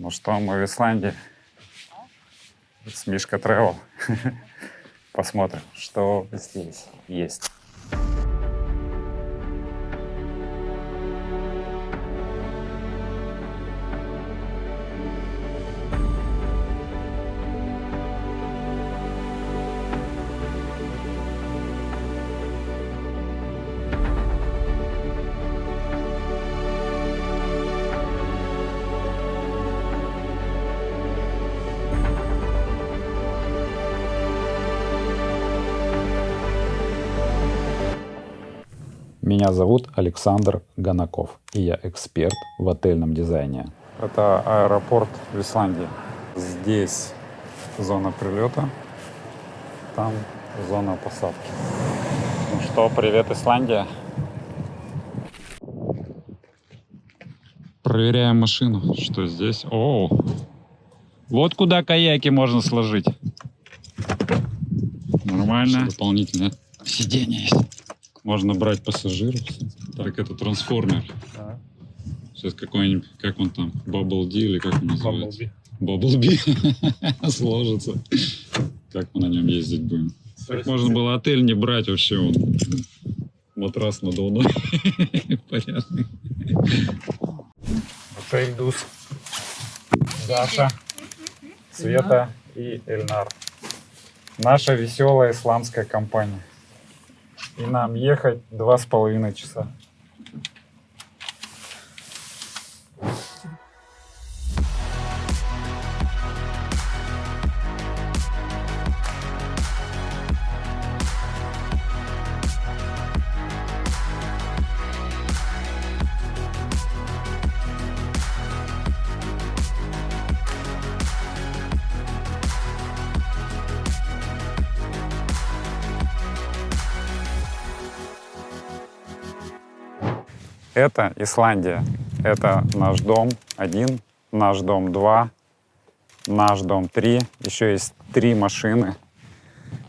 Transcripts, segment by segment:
Ну что, мы в Исландии с Мишка Travel. Посмотрим, что здесь есть. Меня зовут Александр Ганаков, и я эксперт в отельном дизайне. Это аэропорт в Исландии. Здесь зона прилета, там зона посадки. Ну что, привет, Исландия. Проверяем машину. Что здесь? О, вот куда каяки можно сложить. Нормально. Дополнительное сиденье есть. Можно брать пассажиров. Так, это трансформер. Сейчас какой-нибудь, как он там, Bubble D или как он называется? Bubble B. Сложится. Как мы на нем ездить будем? Так можно было отель не брать вообще. Он матрас надувной. Порядок. Отель Дус. Даша, Света и Эльнар. Наша веселая исламская компания. И нам ехать 2,5 часа. Это Исландия. Это наш дом 1, наш дом 2, наш дом 3. Еще есть 3 машины.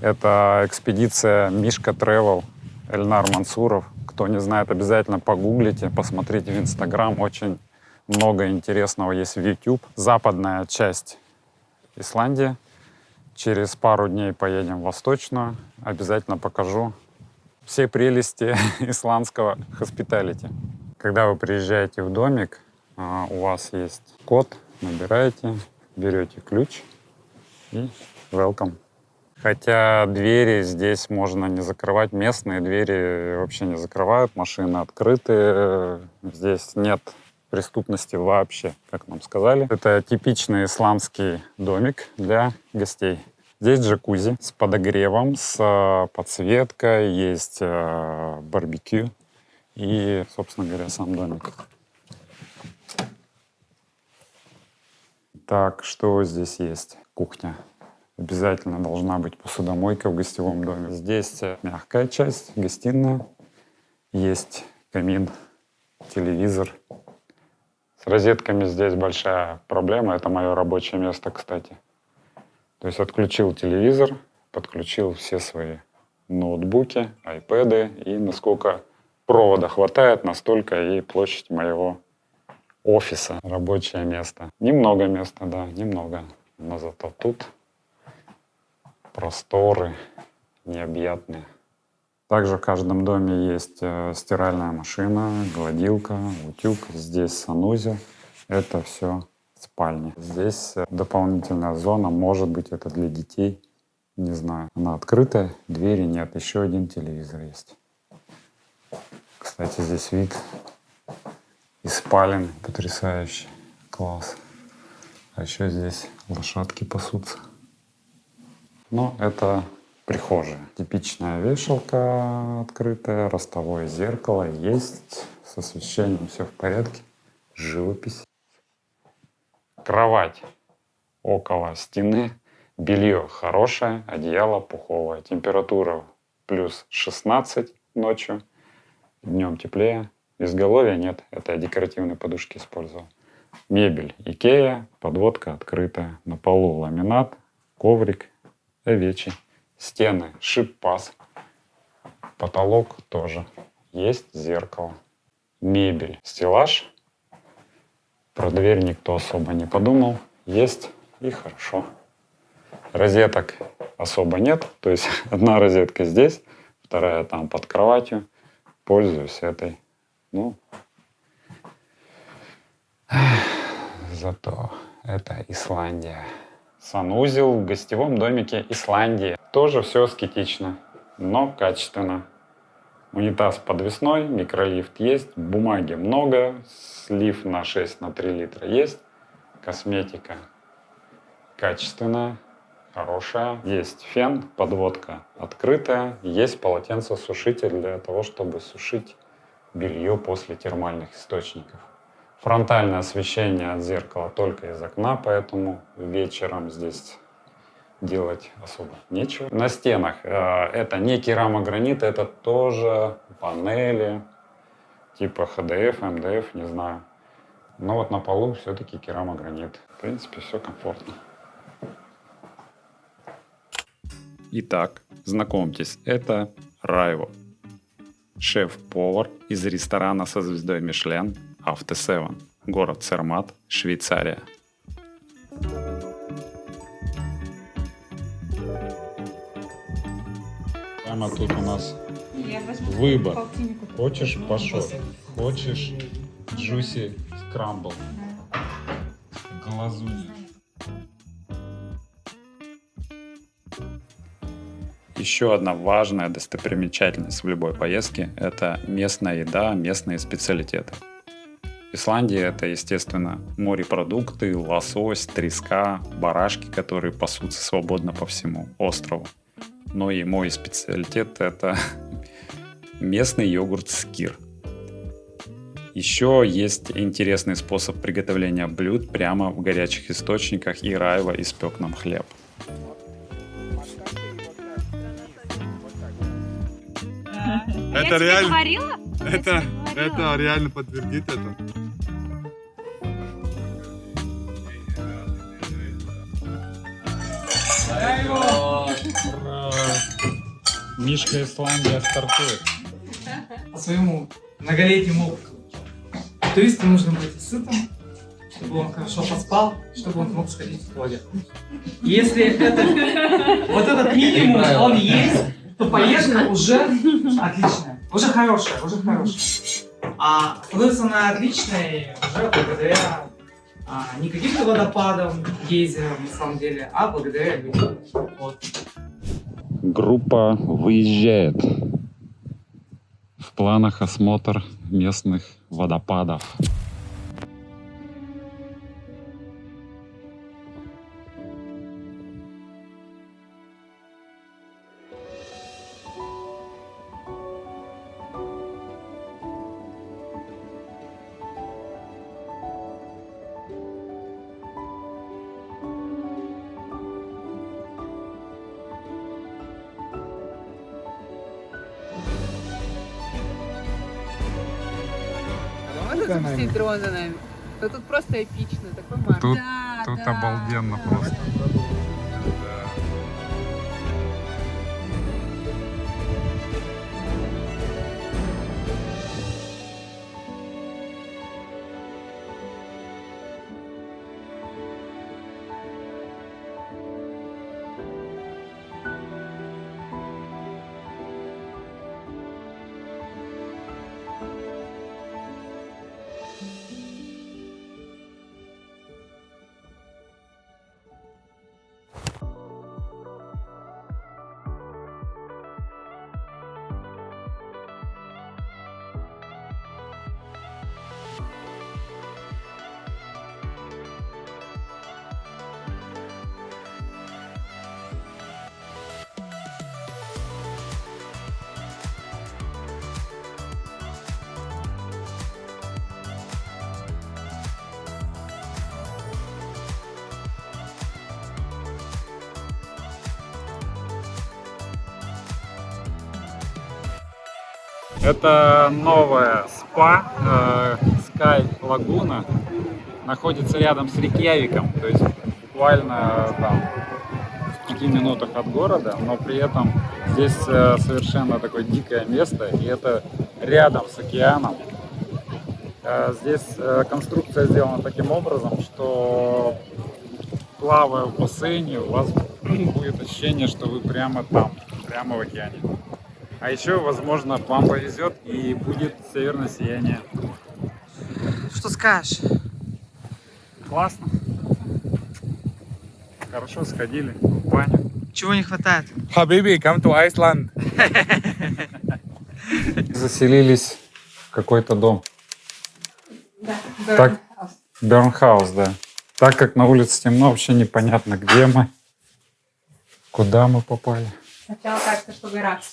Это экспедиция Мишка Travel, Эльнар Мансуров. Кто не знает, обязательно погуглите, посмотрите в Инстаграм. Очень много интересного есть в YouTube. Западная часть Исландии. Через пару дней поедем в восточную. Обязательно покажу все прелести исландского хоспиталити. Когда вы приезжаете в домик, у вас есть код, набираете, берете ключ и welcome. Хотя двери здесь можно не закрывать, местные двери вообще не закрывают, машины открыты, здесь нет преступности вообще, как нам сказали. Это типичный исламский домик для гостей. Здесь джакузи с подогревом, с подсветкой, есть барбекю и, собственно говоря, сам домик. Так, что здесь есть? Кухня. Обязательно должна быть посудомойка в гостевом доме. Здесь мягкая часть, гостиная. Есть камин, телевизор. С розетками здесь большая проблема. Это мое рабочее место, кстати. То есть отключил телевизор, подключил все свои ноутбуки, айпэды. И насколько провода хватает, настолько и площадь моего офиса, рабочее место. Немного места, да, немного. Но зато тут просторы необъятные. Также в каждом доме есть стиральная машина, гладилка, утюг. Здесь санузел. Это все спальни. Здесь дополнительная зона, может быть, это для детей. Не знаю. Она открытая, двери нет. Еще один телевизор есть. Кстати, здесь вид из спален потрясающий. Класс. А еще здесь лошадки пасутся. Ну, это прихожая. Типичная вешалка открытая, ростовое зеркало есть. С освещением все в порядке. Живопись. Кровать около стены. Белье хорошее, одеяло пуховое. Температура плюс 16 ночью. Днем теплее. Изголовья нет. Это я декоративные подушки использовал. Мебель Икея. Подводка открытая. На полу ламинат. Коврик овечий. Стены шип-паз. Потолок тоже. Есть зеркало. Мебель. Стеллаж. Про дверь никто особо не подумал. Есть и хорошо. Розеток особо нет. То есть одна розетка здесь, вторая там под кроватью. Пользуюсь этой. Ну, зато это Исландия. Санузел в гостевом домике Исландии. Тоже все аскетично, но качественно. Унитаз подвесной, микролифт есть, бумаги много, слив на 6 на 3 литра есть, косметика качественная, хорошая. Есть фен, подводка открытая, есть полотенцесушитель для того, чтобы сушить белье после термальных источников. Фронтальное освещение от зеркала только из окна, поэтому вечером здесь делать особо нечего. На стенах это не керамогранит, это тоже панели типа ХДФ, МДФ, не знаю. Но вот на полу все-таки керамогранит. В принципе, все комфортно. Итак, знакомьтесь, это Райво. Шеф-повар из ресторана со звездой Мишлен After Seven, город Цермат, Швейцария. Прямо тут у нас выбор. Хочешь пашот, хочешь джуси скрамбл, глазунья. Еще одна важная достопримечательность в любой поездке – это местная еда, местные специалитеты. Исландия – это, естественно, морепродукты, лосось, треска, барашки, которые пасутся свободно по всему острову. Но и мой специалитет – это местный йогурт скир. Еще есть интересный способ приготовления блюд прямо в горячих источниках, и Райво испек нам хлеб. Это реально, говорила? это реально подтвердит это. Мишка Исландия стартует. По своему многолетнему опыту. Туристу нужно быть сытым, чтобы он хорошо поспал, чтобы он мог сходить в туалет. Если вот этот минимум, он есть, то поездка уже отличная, уже хорошая, А становится она отличной уже благодаря не каким-то водопадам, гейзерам на самом деле, а благодаря людям. Вот. Группа выезжает. В планах осмотр местных водопадов. Можно запустить дрон за нами? Да тут просто эпично, такой марк. Тут обалденно просто. Это новая спа, Sky Laguna, находится рядом с Рейкьявиком, то есть буквально там в 5 минутах от города, но при этом здесь совершенно такое дикое место, и это рядом с океаном. Здесь конструкция сделана таким образом, что плавая в бассейне, у вас будет ощущение, что вы прямо там, прямо в океане. А еще, возможно, вам повезет и будет северное сияние. Что скажешь? Классно. Хорошо сходили в баню. Чего не хватает? Habibi, come to Iceland. Заселились в какой-то дом. Да, Так. Бернхаус, да. Так как на улице темно, вообще непонятно, где мы, куда мы попали. Сначала кажется, что гараж.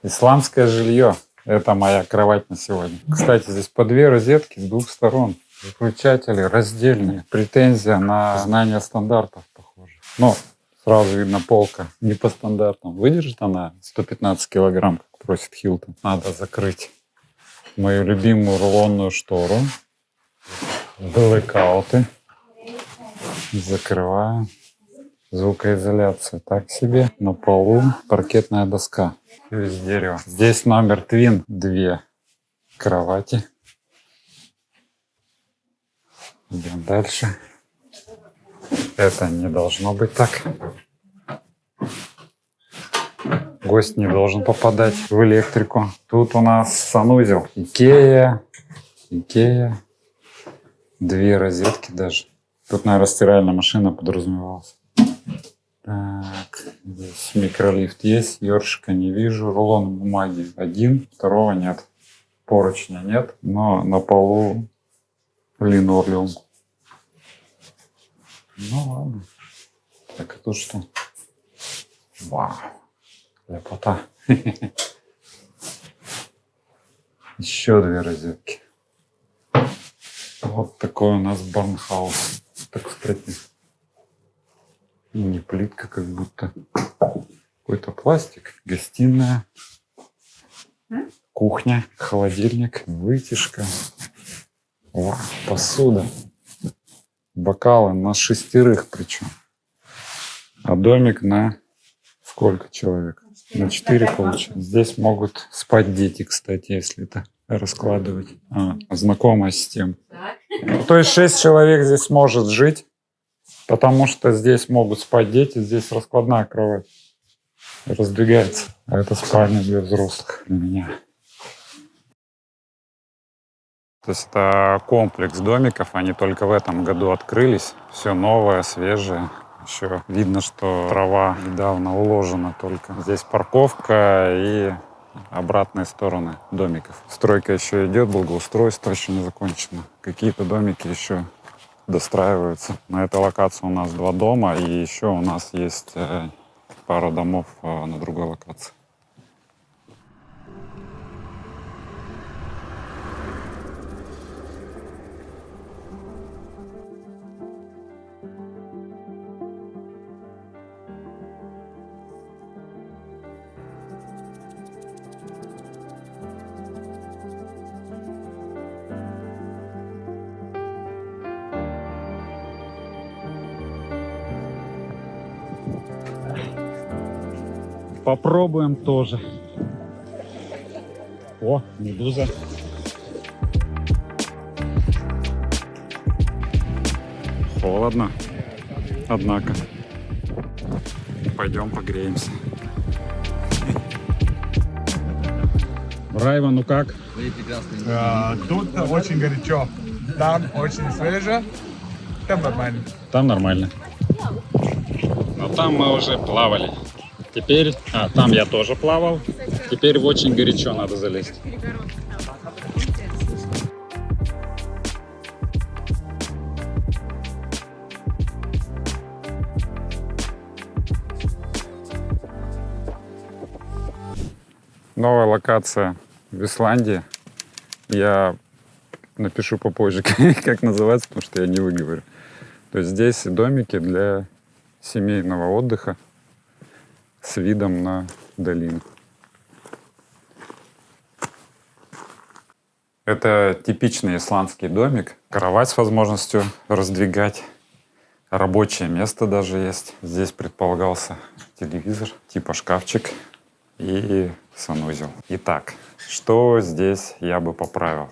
Исландское жилье. Это моя кровать на сегодня. Кстати, здесь по 2 розетки с 2 сторон. Выключатели раздельные. Претензия на знание стандартов, похоже. Но сразу видно, полка не по стандартам. Выдержит она 115 килограмм, как просит Хилтон. Надо закрыть мою любимую рулонную штору. Блэкауты. Закрываю. Звукоизоляция так себе. На полу паркетная доска. Всё из дерева. Здесь номер твин. 2 кровати. Идем дальше. Это не должно быть так. Гость не должен попадать в электрику. Тут у нас санузел. Икея. 2 розетки даже. Тут, наверное, стиральная машина подразумевалась. Так, здесь микролифт есть, ёршика не вижу, рулон бумаги 1, второго нет, поручня нет, но на полу линолеум. Ну ладно. Так, а тут что? Вау, лепота. Еще 2 розетки. Вот такой у нас барнхаус. Так, кстати, и не плитка, как будто. Какой-то пластик. Гостиная. Кухня. Холодильник. Вытяжка. Вау, посуда. Бокалы на 6 причем. А домик на сколько человек? На 4 получается. Здесь могут спать дети, кстати, если это раскладывать. Знакомая система. То есть 6 человек здесь может жить, потому что здесь могут спать дети, здесь раскладная кровать раздвигается. А это спальня для взрослых, для меня. То есть это комплекс домиков, они только в этом году открылись. Все новое, свежее. Еще видно, что трава недавно уложена только. Здесь парковка и обратные стороны домиков. Стройка еще идет, благоустройство еще не закончено. Какие-то домики еще достраиваются. На этой локации у нас 2 дома, и еще у нас есть пара домов на другой локации. Попробуем тоже. О, медуза. Холодно, однако. Пойдем погреемся. Райва, ну как? Тут очень горячо. Там очень свежо. Там нормально. Там нормально. Но там мы уже плавали. Теперь, там я тоже плавал. Теперь в очень горячо надо залезть. Новая локация в Исландии. Я напишу попозже, как называется, потому что я не выговорю. То есть здесь домики для семейного отдыха с видом на долину. Это типичный исландский домик. Кровать с возможностью раздвигать. Рабочее место даже есть. Здесь предполагался телевизор, типа шкафчик и санузел. Итак, Что здесь я бы поправил?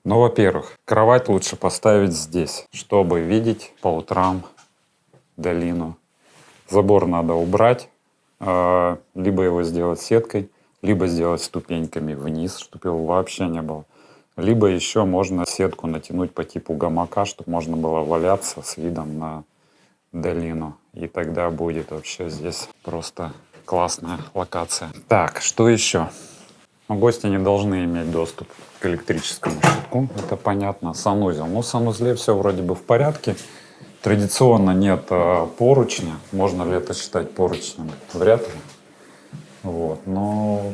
Ну, во-первых, кровать лучше поставить здесь, чтобы видеть по утрам долину. Забор надо убрать, либо его сделать сеткой, либо сделать ступеньками вниз, чтобы его вообще не было. Либо еще можно сетку натянуть по типу гамака, чтобы можно было валяться с видом на долину. И тогда будет вообще здесь просто классная локация. Так, что еще? Ну, гости не должны иметь доступ к электрическому щитку, это понятно. Санузел. Ну, в санузле все вроде бы в порядке. Традиционно нет поручня. Можно ли это считать поручнем? Вряд ли. Вот. Но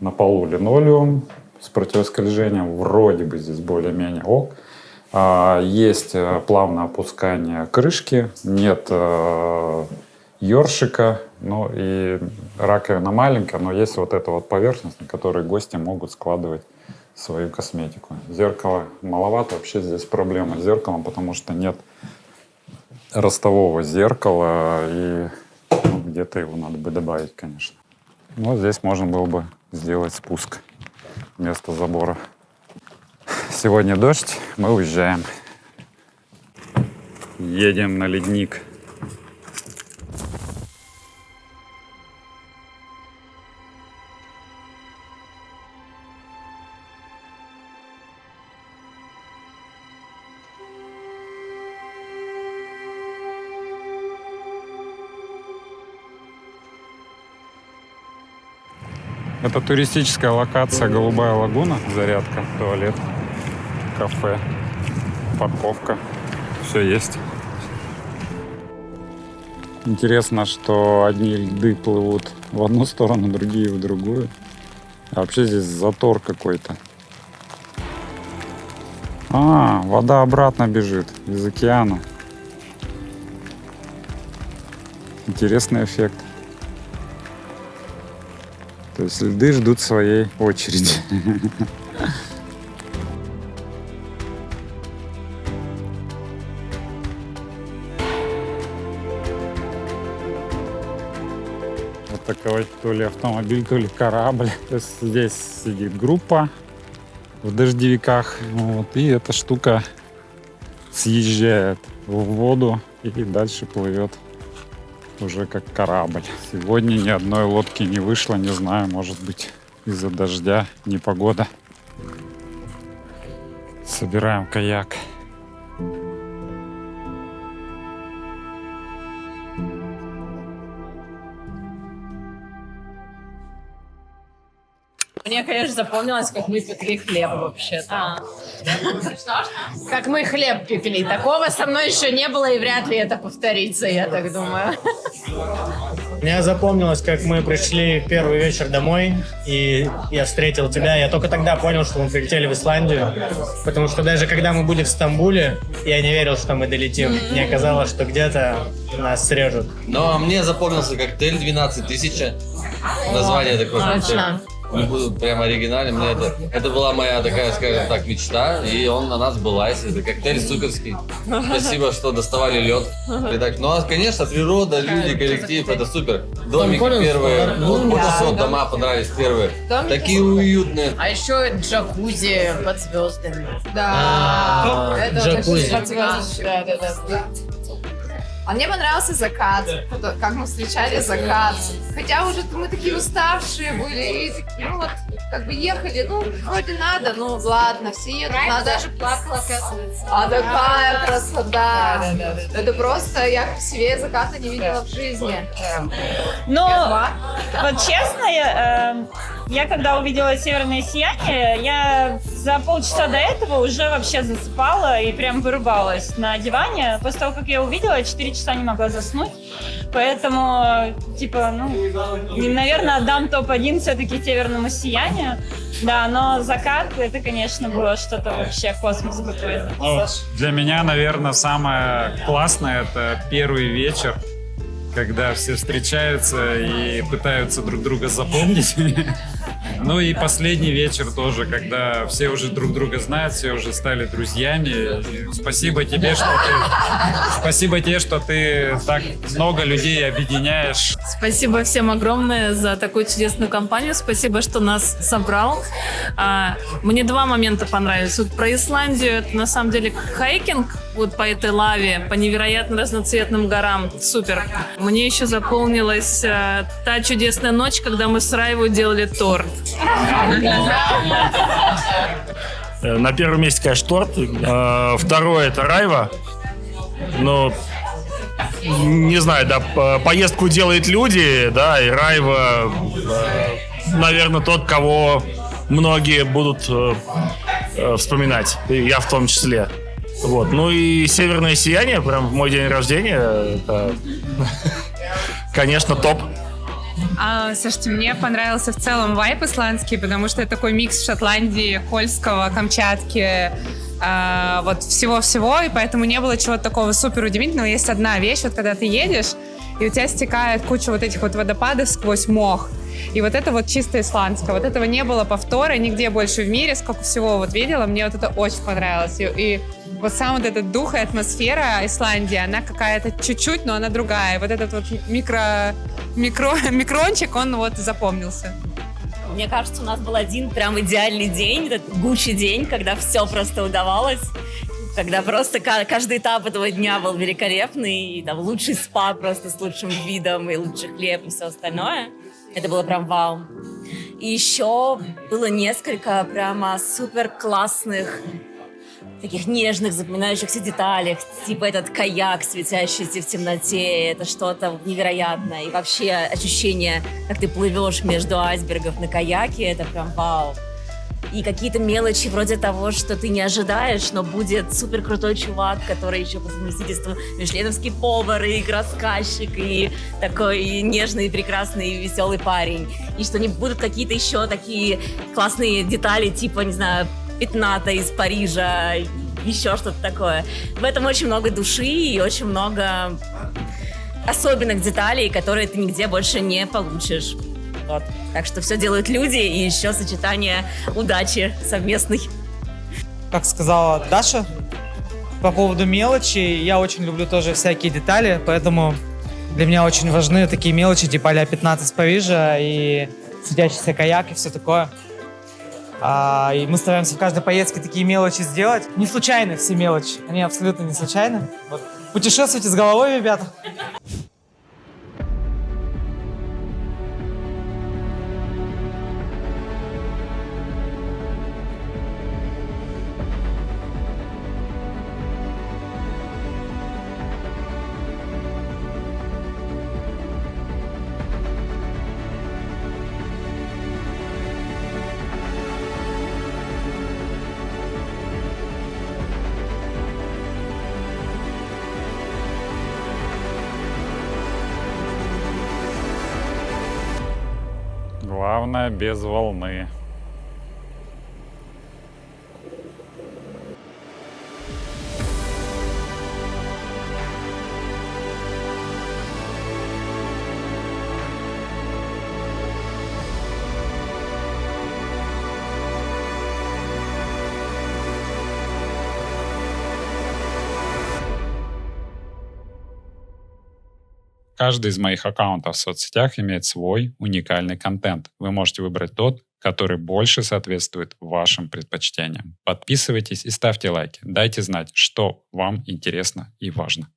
на полу линолеум с противоскольжением вроде бы здесь более-менее ок. Есть плавное опускание крышки, нет ёршика, ну и раковина маленькая, но есть вот эта вот поверхность, на которой гости могут складывать свою косметику. Зеркало маловато, вообще здесь проблема с зеркалом, потому что нет ростового зеркала, и ну, где-то его надо бы добавить, конечно. Вот здесь можно было бы сделать спуск вместо забора. Сегодня дождь, мы уезжаем. Едем на ледник. Это туристическая локация «Голубая лагуна», зарядка, туалет, кафе, парковка, все есть. Интересно, что одни льды плывут в одну сторону, другие в другую. А вообще здесь затор какой-то. Вода обратно бежит из океана. Интересный эффект. То есть льды ждут своей очереди. Вот такой то ли автомобиль, то ли корабль. То есть здесь сидит группа в дождевиках. Вот, и эта штука съезжает в воду и дальше плывет уже как корабль. Сегодня ни одной лодки не вышло, не знаю, может быть из-за дождя, непогода. Собираем каяк. Мне, конечно, запомнилось, как мы пекли хлеб вообще-то. Как мы хлеб пекли. Такого со мной еще не было, и вряд ли это повторится, я так думаю. Мне запомнилось, как мы пришли в первый вечер домой, и я встретил тебя. Я только тогда понял, что мы прилетели в Исландию. Потому что даже когда мы были в Стамбуле, я не верил, что мы долетим. Мне казалось, что где-то нас срежут. Но мне запомнился коктейль 12 тысяч. Название такое. Точно. Не буду прям оригинальным. Это была моя такая, скажем так, мечта. И он на нас сбылась. Это коктейль суперский. Спасибо, что доставали лед. Ну, а, конечно, природа, люди, коллектив, это супер. Домики первые. Вот дома понравились первые. Такие уютные. А еще джакузи под звездами. Да. Это Джакузи. под звездами. Да. А мне понравился закат, как мы встречали закат. Хотя уже мы такие уставшие были, и ну вот, как бы ехали, ну, вроде надо, ну ладно, все едут, надо. Даже плакала, оказывается. А такая красота. Это просто, я красивее заката не видела в жизни. Ну, вот честно, я когда увидела «Северное сияние», я за полчаса до этого уже вообще засыпала и прям вырубалась на диване. После того, как я увидела, 4 часа не могла заснуть. Поэтому, типа, ну, наверное, отдам топ-1 все-таки «Северному сиянию». Да, но закат, это, конечно, было что-то вообще космос какой-то. Для меня, наверное, самое классное — это первый вечер, когда все встречаются и пытаются друг друга запомнить. Ну и последний вечер тоже, когда все уже друг друга знают, все уже стали друзьями. И спасибо тебе, что ты так много людей объединяешь. Спасибо всем огромное за такую чудесную компанию. Спасибо, что нас собрал. Мне два момента понравились. Вот про Исландию, это на самом деле хайкинг вот по этой лаве, по невероятно разноцветным горам. Супер. Мне еще запомнилась та чудесная ночь, когда мы с Райвой делали торт. На первом месте, конечно, торт. Второе — это Райва. Но, не знаю, да, поездку делают люди, да, и Райва, наверное, тот, кого многие будут вспоминать, и я в том числе. Вот. Ну и «Северное сияние», прям в мой день рождения, это, конечно, топ. Слушайте, мне понравился в целом вайб исландский, потому что это такой микс Шотландии, Кольского, Камчатки, вот всего-всего, и поэтому не было чего-то такого супер удивительного. Есть одна вещь, вот когда ты едешь, и у тебя стекает куча вот этих вот водопадов сквозь мох. И вот это вот чисто исландское. Вот этого не было повтора нигде больше в мире, сколько всего вот видела. Мне вот это очень понравилось. И вот сам вот этот дух и атмосфера Исландии, она какая-то чуть-чуть, но она другая. Вот этот вот микрончик, он вот запомнился. Мне кажется, у нас был один прям идеальный день, этот Гуччи день, когда все просто удавалось. Когда просто каждый этап этого дня был великолепный, и там лучший спа просто с лучшим видом, и лучший хлеб, и все остальное. Это было прям вау. И еще было несколько прямо супер классных, таких нежных, запоминающихся деталей, типа этот каяк, светящийся в темноте, это что-то невероятное. И вообще ощущение, как ты плывешь между айсбергов на каяке, это прям вау. И какие-то мелочи вроде того, что ты не ожидаешь, но будет супер крутой чувак, который еще по совместительству мишленовский повар и рассказчик, и такой нежный, прекрасный, веселый парень. И что не будут какие-то еще такие классные детали, типа, не знаю, пятната из Парижа, еще что-то такое. В этом очень много души и очень много особенных деталей, которые ты нигде больше не получишь. Вот. Так что все делают люди, и еще сочетание удачи совместной. Как сказала Даша, по поводу мелочи, я очень люблю тоже всякие детали, поэтому для меня очень важны такие мелочи, типа а-ля 15 из Парижа и светящийся каяк и все такое. И мы стараемся в каждой поездке такие мелочи сделать. Не случайны все мелочи, они абсолютно не случайны. Вот. Путешествуйте с головой, ребята. Главное, без волны. Каждый из моих аккаунтов в соцсетях имеет свой уникальный контент. Вы можете выбрать тот, который больше соответствует вашим предпочтениям. Подписывайтесь и ставьте лайки. Дайте знать, что вам интересно и важно.